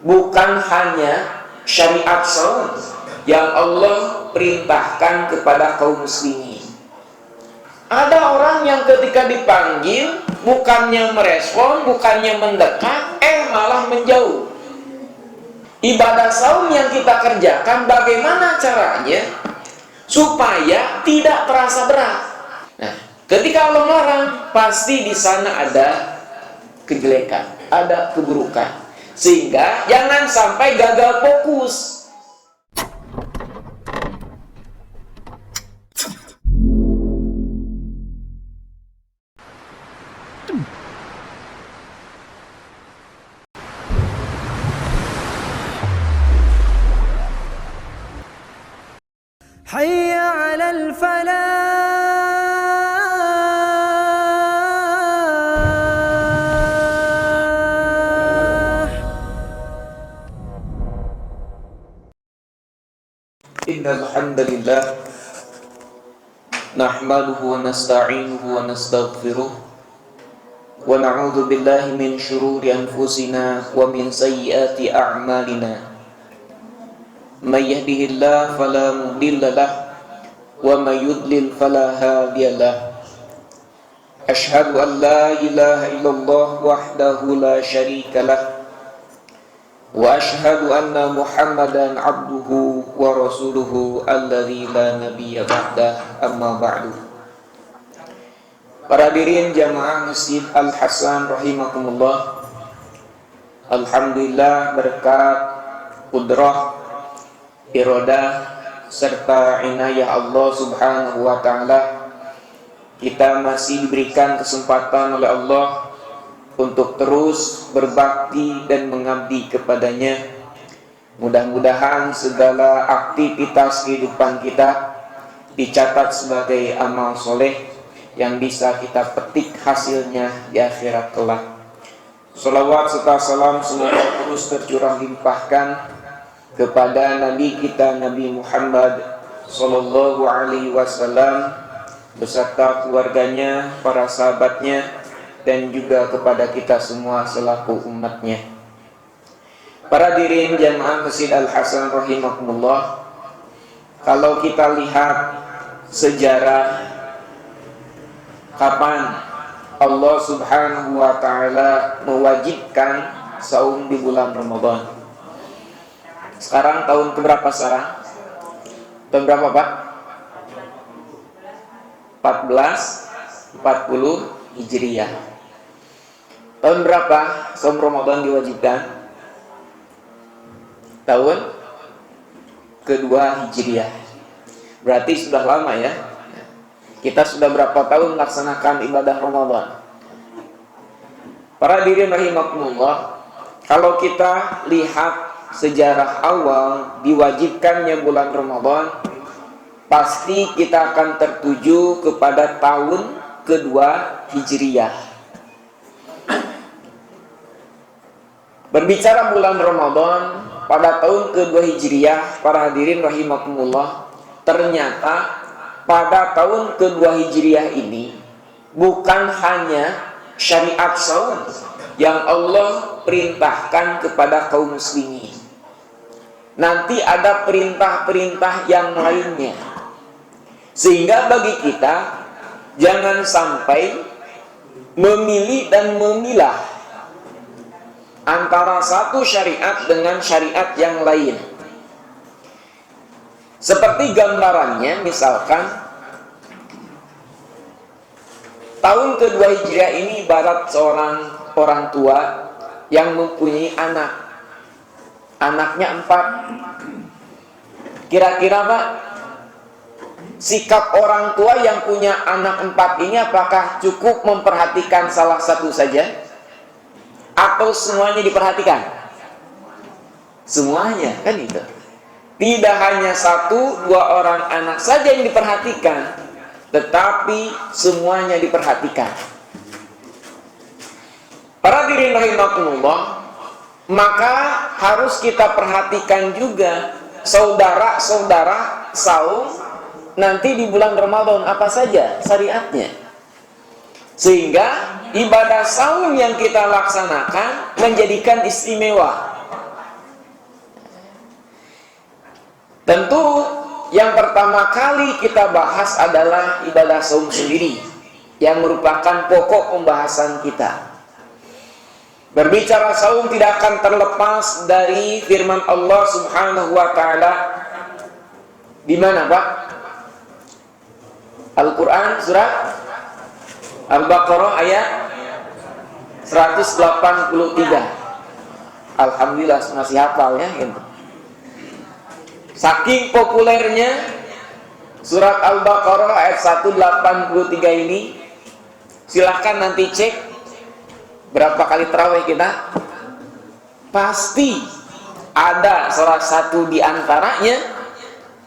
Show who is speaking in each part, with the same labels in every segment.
Speaker 1: bukan hanya syariat saum yang Allah perintahkan kepada kaum muslimin. Ada orang yang ketika dipanggil bukannya merespon, bukannya mendekat, malah menjauh. Ibadah saum yang kita kerjakan, bagaimana caranya supaya tidak terasa berat? Nah, ketika Allah larang, pasti di sana ada kejelekan, ada keburukan, sehingga jangan sampai gagal fokus.
Speaker 2: حي على الفلاح.
Speaker 1: Innal hamdalillah nahmaduhu wa nasta'inuhu wa nastaghfiruh wa na'udzu billahi min shururi anfusina wa min sayyiati a'malina. May yahdihillahu fala mudilla lahu wa may yudlil fala hadiya lahu. Asyhadu an la ilaha illallah wahdahu la syarika lahu wa asyhadu anna Muhammadan abduhu wa rasuluhu alladzi la nabiyya ba'dah, amma ba'du. Para hadirin jamaah Masjid Al-Hasan rahimakumullah, alhamdulillah berkat qudrah, iradah serta inayah Allah Subhanahu wa taala, kita masih diberikan kesempatan oleh Allah untuk terus berbakti dan mengabdi kepadanya. Mudah-mudahan segala aktivitas kehidupan kita dicatat sebagai amal soleh yang bisa kita petik hasilnya di akhirat kelak. Salawat serta salam semoga terus tercurah limpahkan kepada Nabi kita Nabi Muhammad Sallallahu Alaihi Wasallam beserta keluarganya, para sahabatnya, dan juga kepada kita semua selaku umatnya. Para hadirin jamaah Masjid Al-Hasan rahimakumullah, kalau kita lihat sejarah kapan Allah Subhanahu wa taala mewajibkan saum di bulan Ramadan. Sekarang tahun keberapa sekarang? Tahun berapa Pak? 1440 Hijriah. Tahun berapa saum Ramadan diwajibkan? Tahun kedua Hijriah. Berarti sudah lama ya. Kita sudah berapa tahun melaksanakan ibadah Ramadan? Para hadirin rahimakumullah, kalau kita lihat sejarah awal diwajibkannya bulan Ramadan, pasti kita akan tertuju kepada tahun kedua Hijriah. Berbicara bulan Ramadan pada tahun kedua Hijriah, para hadirin rahimakumullah, ternyata pada tahun kedua Hijriah ini bukan hanya syariat saum yang Allah perintahkan kepada kaum muslimin. Nanti ada perintah-perintah yang lainnya. Sehingga bagi kita jangan sampai memilih dan memilah antara satu syariat dengan syariat yang lain. Seperti gambarannya, misalkan tahun kedua Hijriah ini ibarat seorang orang tua yang mempunyai anak. Anaknya 4. Kira-kira Pak, sikap orang tua yang punya anak 4 ini apakah cukup memperhatikan salah satu saja? Atau semuanya diperhatikan? Semuanya, kan itu. Tidak hanya 1-2 orang anak saja yang diperhatikan, tetapi semuanya diperhatikan. Para hadirin rahimakumullah, maka harus kita perhatikan juga saudara-saudara saum nanti di bulan Ramadan apa saja syariatnya, sehingga ibadah saum yang kita laksanakan menjadikan istimewa. Tentu yang pertama kali kita bahas adalah ibadah saum sendiri, yang merupakan pokok pembahasan kita. Berbicara saum tidak akan terlepas dari firman Allah Subhanahu wa taala. Di mana, Pak? Al-Qur'an surat Al-Baqarah ayat 183. Alhamdulillah masih hafal ya gitu. Saking populernya surat Al-Baqarah ayat 183 ini, silahkan nanti cek berapa kali tarawih kita. Pasti ada salah satu di antaranya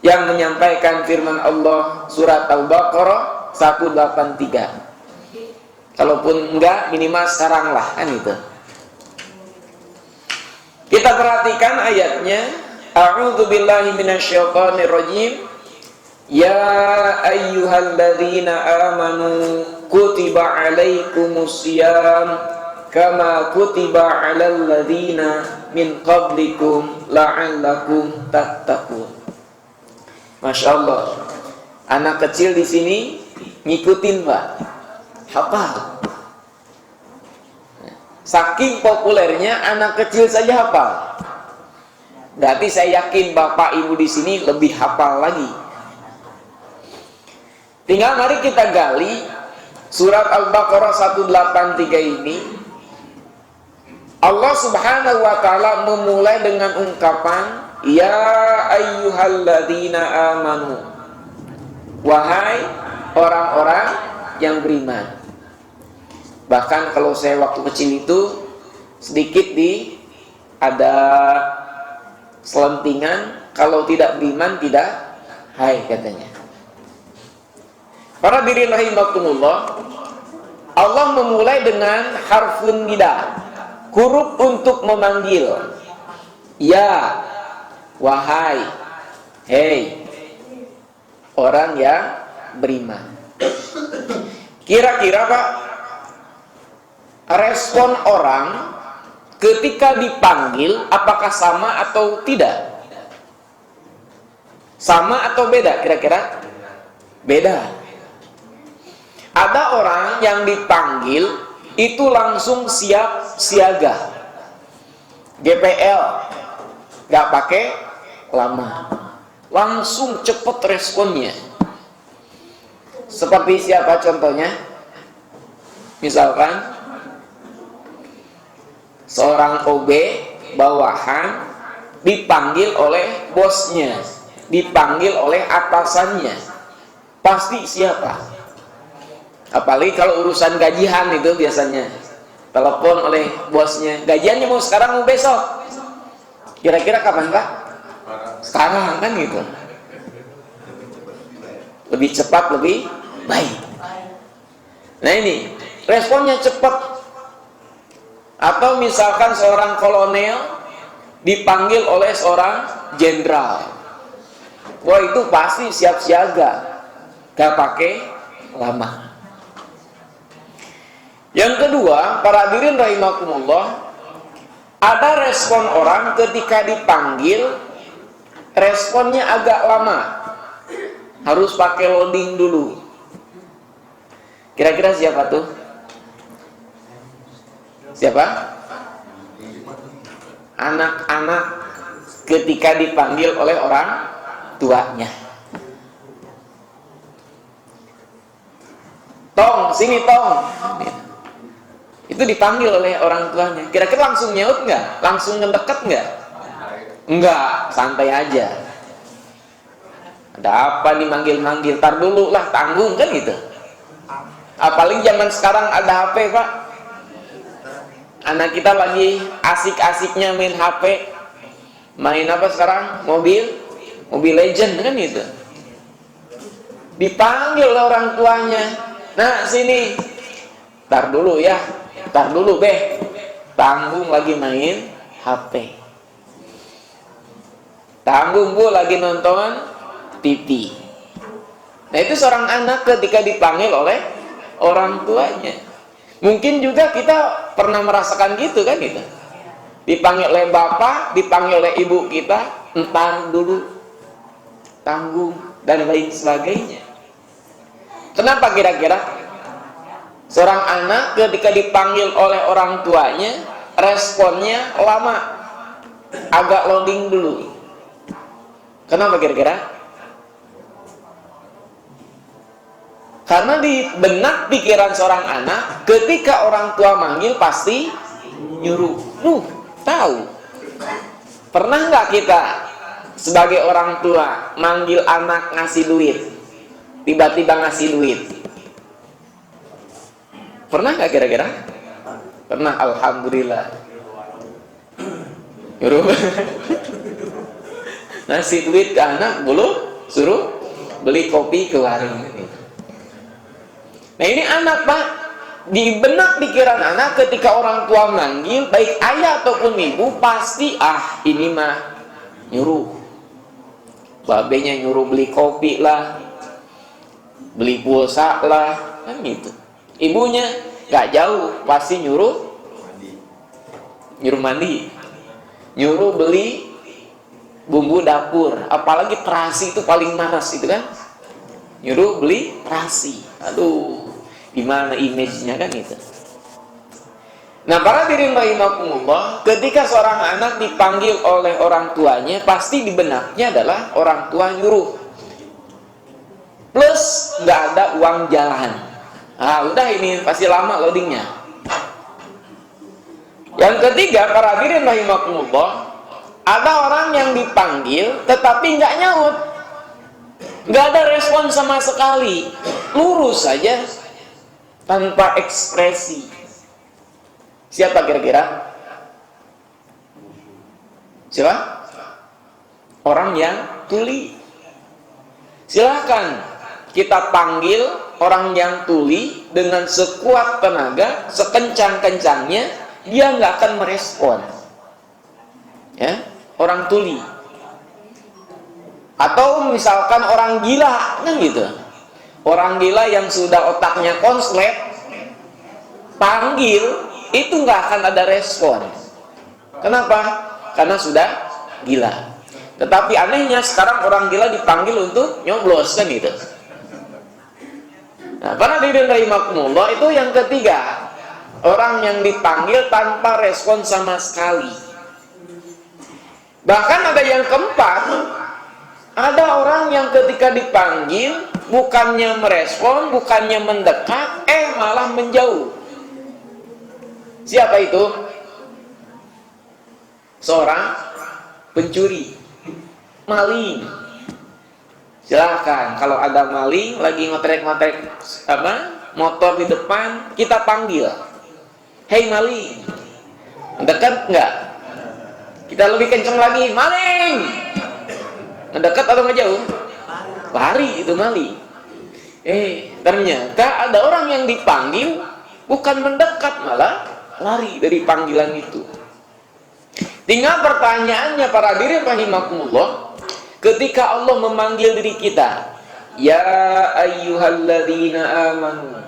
Speaker 1: yang menyampaikan firman Allah surat Al-Baqarah 183. Kalaupun enggak, minimal sekarang lah, kan itu. Kita perhatikan ayatnya. A'udzu billahi minasyaitonir rajim. Ya ayyuhalladzina amanu kutiba alaikumus syiyam kama kutiba 'alal ladzina min qablikum la'allakum tattaqun. Masya Allah, anak kecil di sini ngikutin, Pak, hafal. Saking populernya anak kecil saja hafal. Berarti saya yakin bapak ibu di sini lebih hafal lagi. Tinggal mari kita gali surat Al-Baqarah 183 ini. Allah Subhanahu wa taala memulai dengan ungkapan ya ayyuhalladzina amanu. Wahai orang-orang yang beriman. Bahkan kalau saya waktu kecil itu sedikit ada selentingan, kalau tidak beriman tidak hai katanya. Para hadirin rahimakumullah, Allah memulai dengan harfun nida, huruf untuk memanggil. Ya, wahai, hei, orang yang beriman. Kira-kira, Pak, respon orang ketika dipanggil apakah sama atau tidak? Sama atau beda kira-kira? Beda. Ada orang yang dipanggil itu langsung siap siaga, GPL, gak pakai lama, langsung cepet responnya. Seperti siapa contohnya? Misalkan seorang OB bawahan dipanggil oleh bosnya, dipanggil oleh atasannya, pasti siapa? Apalagi kalau urusan gajian itu biasanya telepon oleh bosnya, gajiannya mau sekarang mau besok. Kira-kira kapan, Pak? Sekarang, kan gitu. Lebih cepat, lebih baik. Nah ini responnya cepat. Atau misalkan seorang kolonel dipanggil oleh seorang jenderal, wah itu pasti siap siaga, gak pakai lama. Yang kedua, para hadirin rahimakumullah, ada respon orang ketika dipanggil, responnya agak lama, harus pakai loading dulu. Kira-kira siapa tuh? Siapa? Anak-anak ketika dipanggil oleh orang tuanya. Tong, sini Tong. Itu dipanggil oleh orang tuanya. Kira-kira langsung nyaut nggak? Langsung ngedeket nggak? Enggak, santai aja. Ada apa nih manggil-manggil? Tar dulu lah, tanggung kan gitu. Apalagi zaman sekarang ada HP, Pak. Anak kita lagi asik-asiknya main HP. Main apa sekarang? Mobile Legend kan gitu. Dipanggil oleh orang tuanya. Nah, sini. Tar dulu ya. Tar dulu, Beh. Tanggung lagi main HP. Tanggung, Bu, lagi nonton TV. Nah, itu seorang anak ketika dipanggil oleh orang tuanya. Mungkin juga kita pernah merasakan gitu kan gitu. Dipanggil oleh bapak, dipanggil oleh ibu kita, entar dulu. tanggung, dan lain sebagainya. Kenapa kira-kira? Seorang anak ketika dipanggil oleh orang tuanya, responnya lama, agak loading dulu. Kenapa kira-kira? Karena di benak pikiran seorang anak, ketika orang tua manggil pasti nyuruh. Tahu. Pernah nggak kita sebagai orang tua manggil anak ngasih duit, tiba-tiba ngasih duit? Pernah nggak kira-kira? Pernah, alhamdulillah. Nyuruh ngasih duit ke anak, suruh beli kopi ke warung. Nah ini anak, Pak. Di benak pikiran anak ketika orang tua manggil, baik ayah ataupun ibu, pasti ini mah nyuruh. Babenya nyuruh beli kopi lah, beli pulsa lah, kan gitu. Ibunya gak jauh, pasti nyuruh mandi, nyuruh beli bumbu dapur, apalagi terasi itu paling maras itu kan, nyuruh beli terasi. Aduh, gimana image-nya kan itu. Nah, para hadirin rahimakumullah, ketika seorang anak dipanggil oleh orang tuanya, pasti di benaknya adalah orang tua nyuruh. Plus nggak ada uang jalan. Udah ini pasti lama loadingnya. Yang ketiga, para hadirin rahimakumullah, ada orang yang dipanggil tetapi nggak nyaut, nggak ada respon sama sekali, lurus saja tanpa ekspresi. Siapa kira-kira? Siapa? Orang yang tuli. Silahkan kita panggil orang yang tuli dengan sekuat tenaga, sekencang-kencangnya, dia nggak akan merespon. Ya, orang tuli. Atau misalkan orang gila, kan gitu. Orang gila yang sudah otaknya konslet, panggil itu nggak akan ada respon. Kenapa? Karena sudah gila. Tetapi anehnya sekarang orang gila dipanggil untuk nyoblos, kan gitu. Nah, para hadirin rahimakumullah, itu yang ketiga, orang yang dipanggil tanpa respon sama sekali. Bahkan ada yang keempat, ada orang yang ketika dipanggil bukannya merespon, bukannya mendekat, malah menjauh. Siapa itu? Seorang pencuri, maling. Silahkan, kalau ada maling lagi ngotrek-ngotrek motor di depan, kita panggil, hei maling, mendekat nggak? Kita lebih kenceng lagi, maling. Mendekat atau ngejauh? Lari itu maling. Ternyata ada orang yang dipanggil bukan mendekat, malah lari dari panggilan itu. Tinggal pertanyaannya, para hadirin rahimakumullah, ketika Allah memanggil diri kita, ya ayyuhalladzina amanu,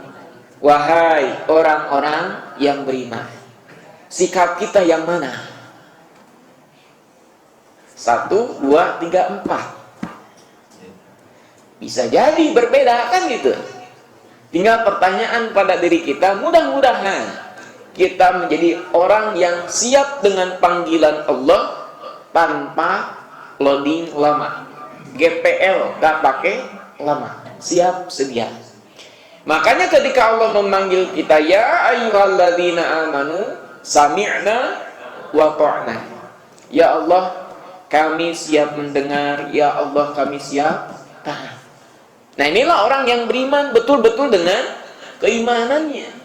Speaker 1: wahai orang-orang yang beriman, sikap kita yang mana? 1, 2, 3, 4. Bisa jadi berbeda, kan gitu. Tinggal pertanyaan pada diri kita, mudah-mudahan kita menjadi orang yang siap dengan panggilan Allah tanpa loading lama. GPL gak pakai lama, siap sedia. Makanya ketika Allah memanggil kita, ya ayyuhalladzina amanu sami'na wa ta'na, ya Allah kami siap mendengar, ya Allah kami siap taat. Nah, inilah orang yang beriman betul-betul dengan keimanannya.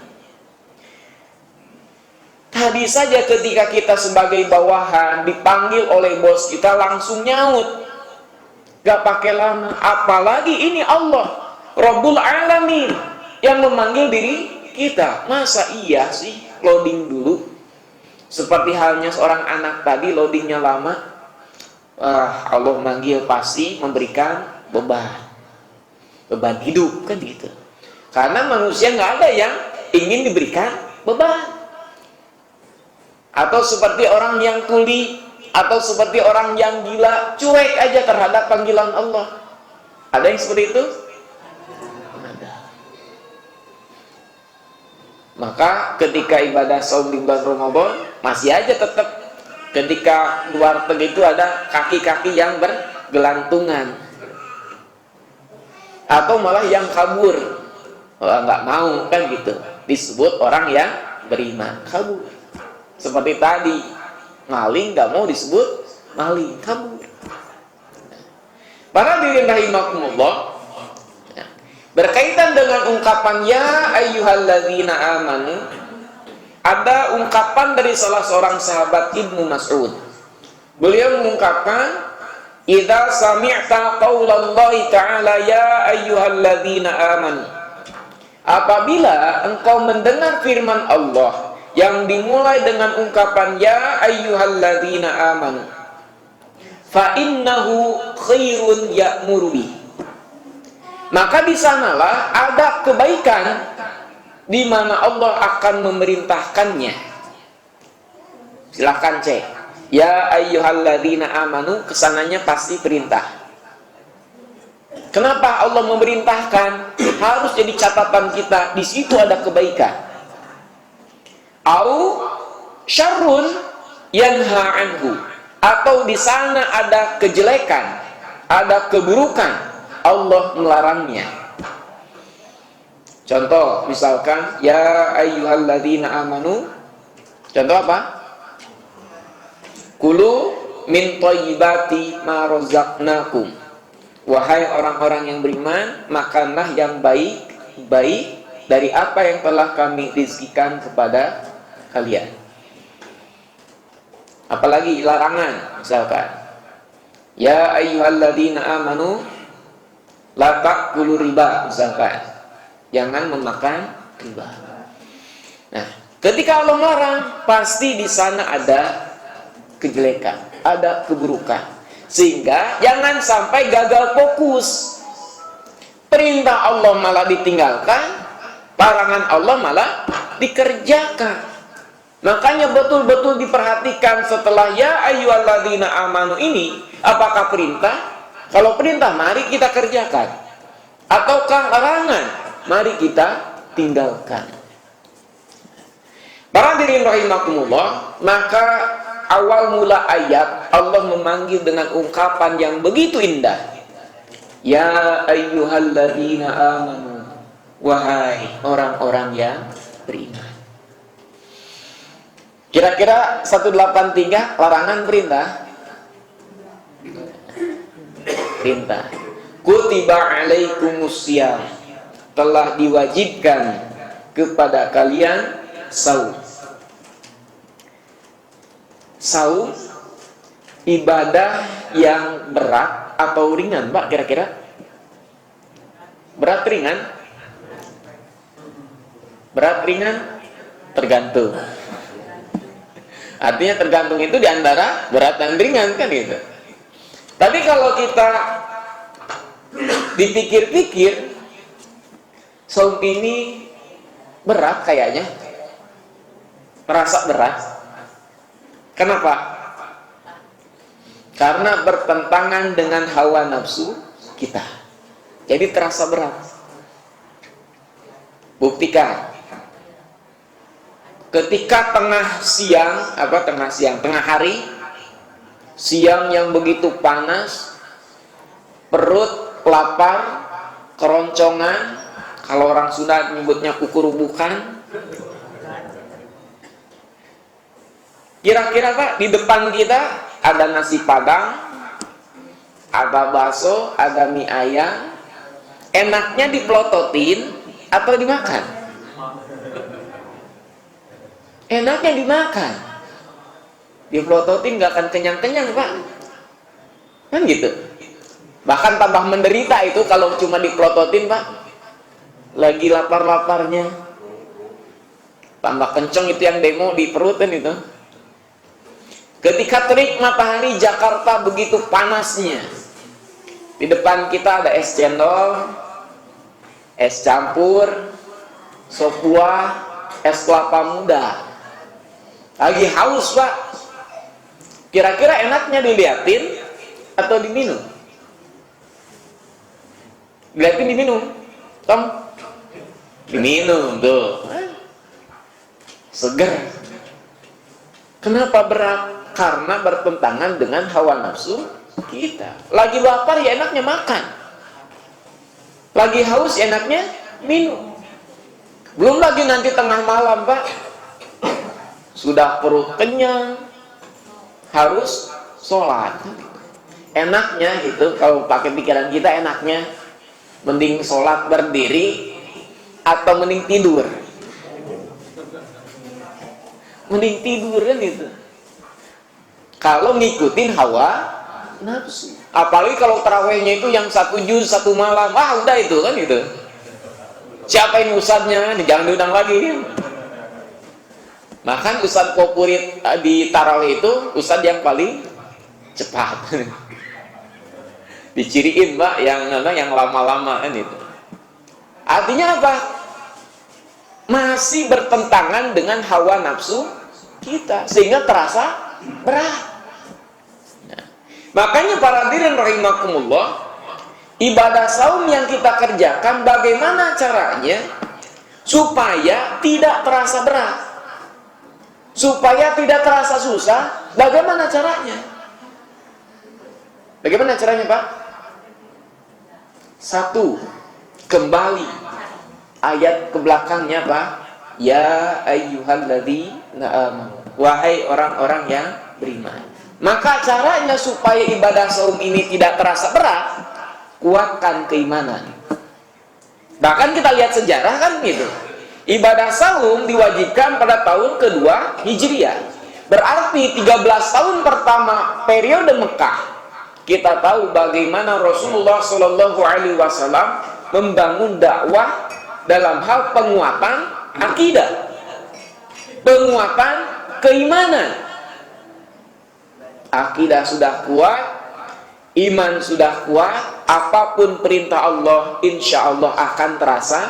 Speaker 1: Tadi saja ketika kita sebagai bawahan dipanggil oleh bos kita, langsung nyaut, gak pakai lama. Apalagi ini Allah Rabbul Alamin yang memanggil diri kita. Masa iya sih loading dulu? Seperti halnya seorang anak tadi, loadingnya lama. Allah manggil pasti memberikan beban hidup, kan gitu. Karena manusia nggak ada yang ingin diberikan beban. Atau seperti orang yang tuli, atau seperti orang yang gila, cuek aja terhadap panggilan Allah. Ada yang seperti itu? Ada. Maka ketika ibadah saum di bulan Ramadan, masih aja tetap ketika di warteg itu ada kaki-kaki yang bergelantungan, atau malah yang kabur. Nggak mau kan gitu, disebut orang yang beriman, kabur. Seperti tadi, maling nggak mau disebut maling, kabur. Para hadirin rahimakumullah, berkaitan dengan ungkapan ya ayyuhalladzina amanu, ada ungkapan dari salah seorang sahabat Ibnu Mas'ud. Beliau mengungkapkan, idza sami'ta qaulallahi ta'ala ya ayyuhalladzina amanu, apabila engkau mendengar firman Allah yang dimulai dengan ungkapan ya ayyuhalladzina amanu, fa innahu khairun ya'muru bi, maka di sanalah ada kebaikan di mana Allah akan memerintahkannya. Silahkan cek ya ayyuhalladzina amanu, kesananya pasti perintah. Kenapa Allah memerintahkan? Harus jadi catatan kita, di situ ada kebaikan. Au syarrun yanha anhu, atau di sana ada kejelekan, ada keburukan, Allah melarangnya. Contoh misalkan ya ayyuhalladzina amanu, contoh apa? Kulu min thayyibati ma razaqnakum, wahai orang-orang yang beriman, makanlah yang baik-baik dari apa yang telah kami rizkikan kepada kalian. Apalagi larangan, misalkan ya ayyuhalladzina amanu la ta'kulu riba, misalkan jangan memakan riba. Nah, ketika Allah melarang, pasti di sana ada kejelekan, ada keburukan. Sehingga jangan sampai gagal fokus. Perintah Allah malah ditinggalkan, larangan Allah malah dikerjakan. Makanya betul-betul diperhatikan setelah ya ayyuhalladzina amanu ini, apakah perintah? Kalau perintah, mari kita kerjakan. Ataukah larangan? Mari kita tinggalkan. Para hadirin rahimakumullah, maka awal mula ayat Allah memanggil dengan ungkapan yang begitu indah. Ya ayyuhalladzina amanu, wahai orang-orang yang beriman. Kira-kira 183 larangan perintah? Perintah. Kutiba alaikumusiyam, telah diwajibkan kepada kalian saum. Saum ibadah yang berat atau ringan, Pak, kira-kira? Berat ringan? Berat ringan tergantung. Artinya tergantung itu di antara berat dan ringan kan gitu. Tapi kalau kita dipikir-pikir, saum ini berat kayaknya. Terasa berat. Kenapa? Karena bertentangan dengan hawa nafsu kita. Jadi terasa berat. Buktikan. Ketika tengah hari, siang yang begitu panas, perut lapar, keroncongan, kalau orang Sunda menyebutnya kukurubukan. Kira-kira Pak, di depan kita ada nasi padang, ada bakso, ada mie ayam. Enaknya dipelototin atau dimakan? Enaknya dimakan. Dipelototin nggak akan kenyang-kenyang Pak. Kan gitu. Bahkan tambah menderita itu kalau cuma dipelototin Pak. Lagi lapar-laparnya. Tambah kenceng itu yang demo di perut kan itu. Ketika terik matahari Jakarta begitu panasnya, di depan kita ada es cendol, es campur, sop buah, es kelapa muda. Lagi haus Pak. Kira-kira enaknya diliatin atau diminum? Dilihatin diminum. Tom, diminum tuh. Seger. Kenapa berat? Karena bertentangan dengan hawa nafsu kita. Lagi lapar ya enaknya makan. Lagi haus ya enaknya minum. Belum lagi nanti tengah malam, Pak. Sudah perut kenyang, harus sholat. Enaknya gitu, kalau pakai pikiran kita enaknya mending sholat berdiri atau mending tidur. Mending tidur kan itu. Kalau ngikutin hawa nafsu. Apalagi kalau tarawehnya itu yang 1 juz 1 malam, udah itu kan itu. Siapa ini ustadznya? Jangan diundang lagi. Makan ustadz favorit di taraweh itu ustadz yang paling cepat. Diciriin, Mbak, yang lama-lama kan itu. Artinya apa? Masih bertentangan dengan hawa nafsu kita, sehingga terasa berat. Makanya para hadirin rahimakumullah, ibadah saum yang kita kerjakan bagaimana caranya supaya tidak terasa berat, supaya tidak terasa susah. Bagaimana caranya? Bagaimana caranya, Pak? 1, kembali ayat ke belakangnya, Pak. Ya ayyuhalladzina amanu, wahai orang-orang yang beriman. Maka caranya supaya ibadah saum ini tidak terasa berat, kuatkan keimanan. Bahkan kita lihat sejarah kan gitu. Ibadah saum diwajibkan pada tahun kedua Hijriah. Berarti 13 tahun pertama periode Mekah, kita tahu bagaimana Rasulullah Shallallahu Alaihi Wasallam membangun dakwah dalam hal penguatan akidah, penguatan keimanan. Akidah sudah kuat, iman sudah kuat, apapun perintah Allah insya Allah akan terasa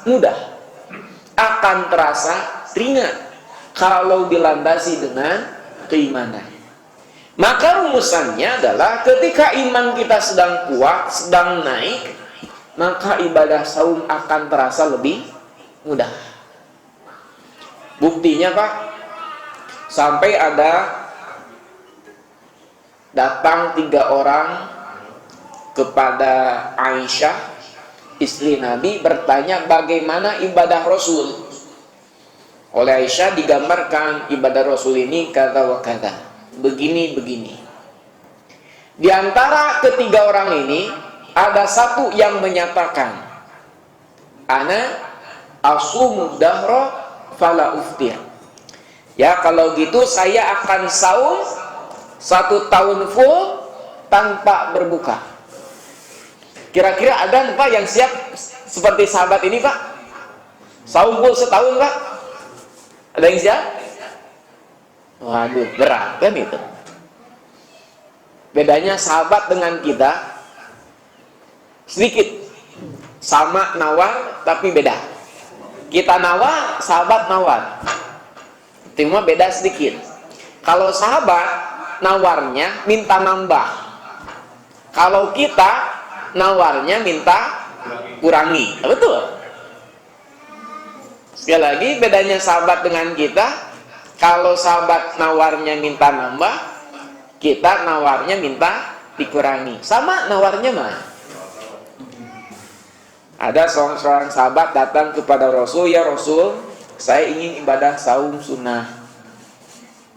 Speaker 1: mudah, akan terasa ringan kalau dilandasi dengan keimanan. Maka rumusannya adalah ketika iman kita sedang kuat, sedang naik, maka ibadah saum akan terasa lebih mudah. Buktinya, Pak, sampai ada datang 3 orang kepada Aisyah, istri Nabi, bertanya bagaimana ibadah Rasul. Oleh Aisyah digambarkan ibadah Rasul ini kata wa kata, begini. Di antara ketiga orang ini ada satu yang menyatakan, ana asumud dahra fala uftir. Ya, kalau gitu saya akan saum 1 tahun full tanpa berbuka. Kira-kira ada Pak yang siap seperti sahabat ini, Pak? Saum full setahun, Pak? Ada yang siap? Waduh, berat kan itu. Bedanya sahabat dengan kita sedikit. Sama nawar tapi beda. Kita nawar, sahabat nawar. Cuma beda sedikit. Kalau sahabat nawarnya minta nambah, kalau kita nawarnya minta kurangi. Betul. Sekali lagi bedanya sahabat dengan kita, kalau sahabat nawarnya minta nambah, kita nawarnya minta dikurangi. Sama nawarnya mah. Ada seorang sahabat datang kepada Rasul, ya Rasul, saya ingin ibadah saum sunnah.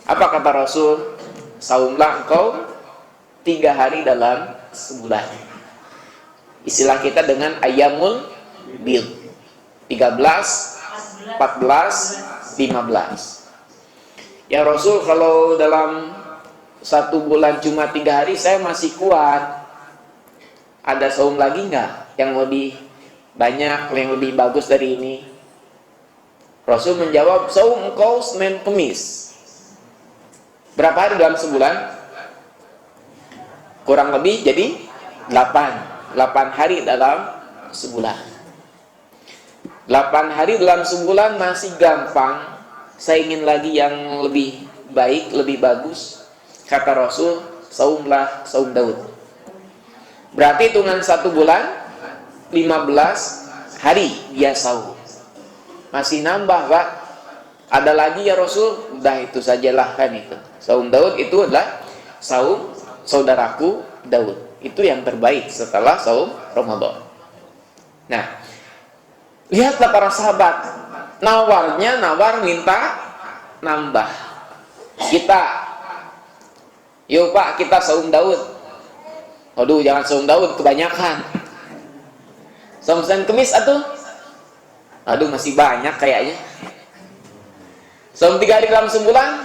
Speaker 1: Apa kata Rasul? Saumlah engkau 3 hari dalam sebulan. Istilah kita dengan ayamul bid, 13, 14, 15. Ya Rasul, kalau dalam 1 bulan cuma 3 hari saya masih kuat. Ada saum lagi nggak yang lebih banyak, yang lebih bagus dari ini? Rasul menjawab, saum engkau Senin Kemis. Berapa hari dalam sebulan? Kurang lebih jadi 8 hari dalam sebulan. 8 hari dalam sebulan masih gampang. Saya ingin lagi yang lebih baik, lebih bagus. Kata Rasul, saumlah saum Daud. Berarti hitungan 1 bulan 15 hari dia saum. Masih nambah, Pak. Ada lagi ya Rasul? Udah itu sajalah kan itu. Saum Daud itu adalah saum saudaraku Daud. Itu yang terbaik setelah saum Ramadan. Nah, lihatlah para sahabat. Nawar minta nambah. Kita, yuk Pak, kita saum Daud. Aduh, jangan saum Daud, kebanyakan. Saum Senin Kemis atuh. Aduh, masih banyak kayaknya. Saum 3 hari dalam sebulan.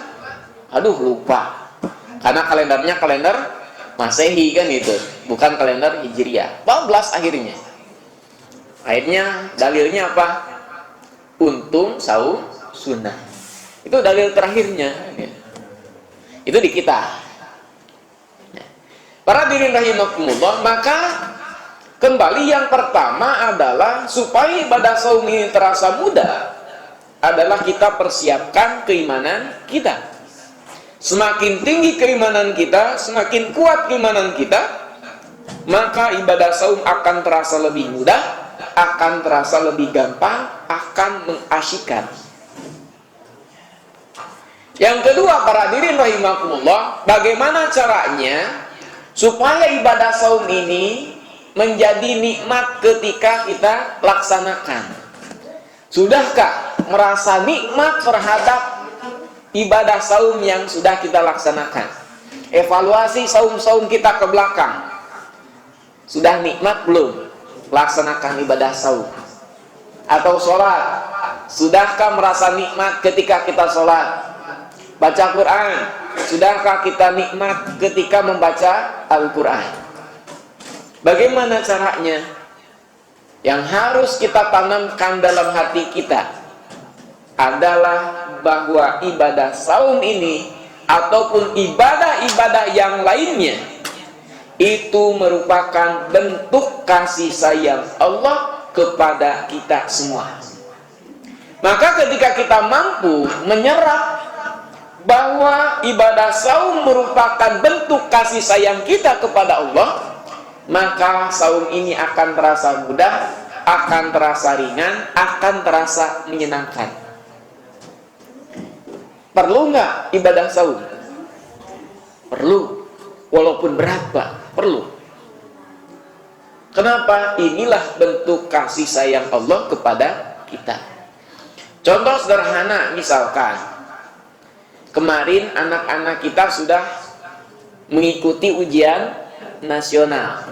Speaker 1: Aduh, lupa. Karena kalendernya kalender Masehi kan itu, bukan kalender Hijriah. 14 akhirnya. Akhirnya dalilnya apa? Untung saum sunnah. Itu dalil terakhirnya. Itu di kita. Para hadirin rahimakumullah, maka kembali yang pertama adalah supaya ibadah saum ini terasa mudah adalah kita persiapkan keimanan kita. Semakin tinggi keimanan kita, semakin kuat keimanan kita, maka ibadah saum akan terasa lebih mudah, akan terasa lebih gampang, akan mengasyikkan. Yang kedua, para hadirin rahimakumullah, bagaimana caranya supaya ibadah saum ini menjadi nikmat ketika kita laksanakan? Sudahkah merasa nikmat terhadap ibadah saum yang sudah kita laksanakan? Evaluasi saum-saum kita ke belakang. Sudah nikmat belum laksanakan ibadah saum? Atau sholat, sudahkah merasa nikmat ketika kita sholat? Baca Quran, sudahkah kita nikmat ketika membaca Al-Quran? Bagaimana caranya? Yang harus kita tanamkan dalam hati kita adalah bahwa ibadah saum ini ataupun ibadah-ibadah yang lainnya itu merupakan bentuk kasih sayang Allah kepada kita semua. Maka ketika kita mampu menyerap bahwa ibadah saum merupakan bentuk kasih sayang kita kepada Allah, maka saum ini akan terasa mudah, akan terasa ringan, akan terasa menyenangkan. Perlu nggak ibadah saum? Perlu, walaupun berat, Pak. Perlu. Kenapa? Inilah bentuk kasih sayang Allah kepada kita. Contoh sederhana, misalkan kemarin anak-anak kita sudah mengikuti ujian nasional.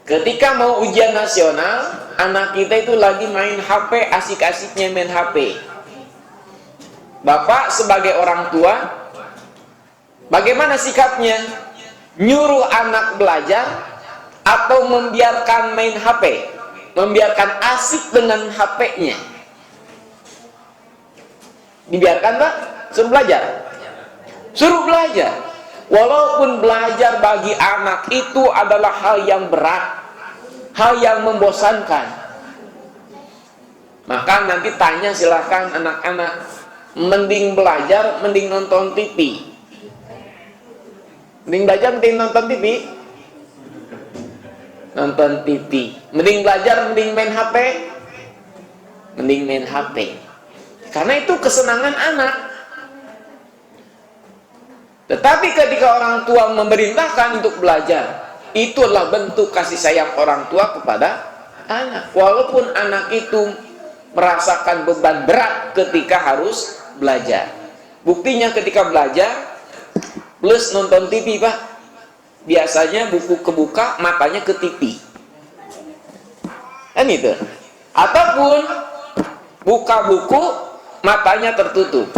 Speaker 1: Ketika mau ujian nasional, anak kita itu lagi main HP, asik-asiknya main HP. Bapak sebagai orang tua, bagaimana sikapnya? Nyuruh anak belajar atau membiarkan main HP? Membiarkan asik dengan HP-nya? Dibiarkan, Pak? Suruh belajar? Suruh belajar. Walaupun belajar bagi anak itu adalah hal yang berat, hal yang membosankan, maka nanti tanya silahkan anak-anak, mending belajar, mending nonton TV? Mending belajar, mending nonton TV? Nonton TV. Mending belajar, mending main HP? Mending main HP. Karena itu kesenangan anak. Tetapi ketika orang tua memerintahkan untuk belajar, itu adalah bentuk kasih sayang orang tua kepada anak. Walaupun anak itu merasakan beban berat ketika harus belajar. Buktinya ketika belajar plus nonton TV, Pak, biasanya buku kebuka, matanya ke TV. Kan itu. Ataupun buka buku, matanya tertutup.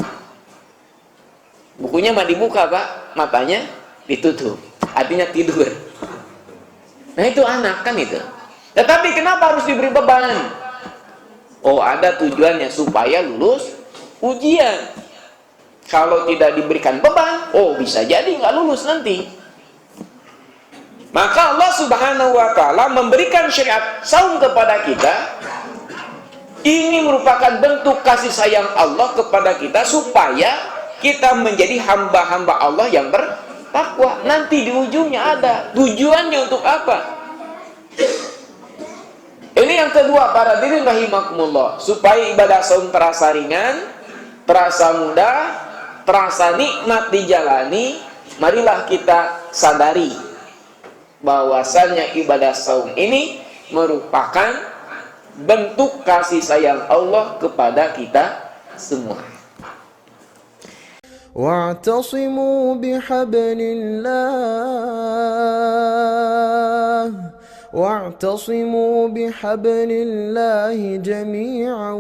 Speaker 1: Bukunya mah dibuka, Pak, matanya ditutup. Artinya tidur. Nah, itu anak kan itu. Tetapi kenapa harus diberi beban? Oh, ada tujuannya supaya lulus ujian. Kalau tidak diberikan beban, oh bisa jadi nggak lulus nanti. Maka Allah Subhanahu wa Ta'ala memberikan syariat saum kepada kita. Ini merupakan bentuk kasih sayang Allah kepada kita supaya kita menjadi hamba-hamba Allah yang bertakwa. Nanti di ujungnya ada tujuannya untuk apa? yang kedua, para hadirin rahimakumullah, supaya ibadah saum terasa ringan, terasa mudah, terasa nikmat dijalani, marilah kita sadari bahwasannya ibadah saum ini merupakan bentuk kasih sayang Allah kepada kita semua.
Speaker 2: واعتصموا بحبل الله واعتصموا بحبل الله جميعا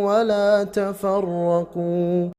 Speaker 2: ولا تفرقوا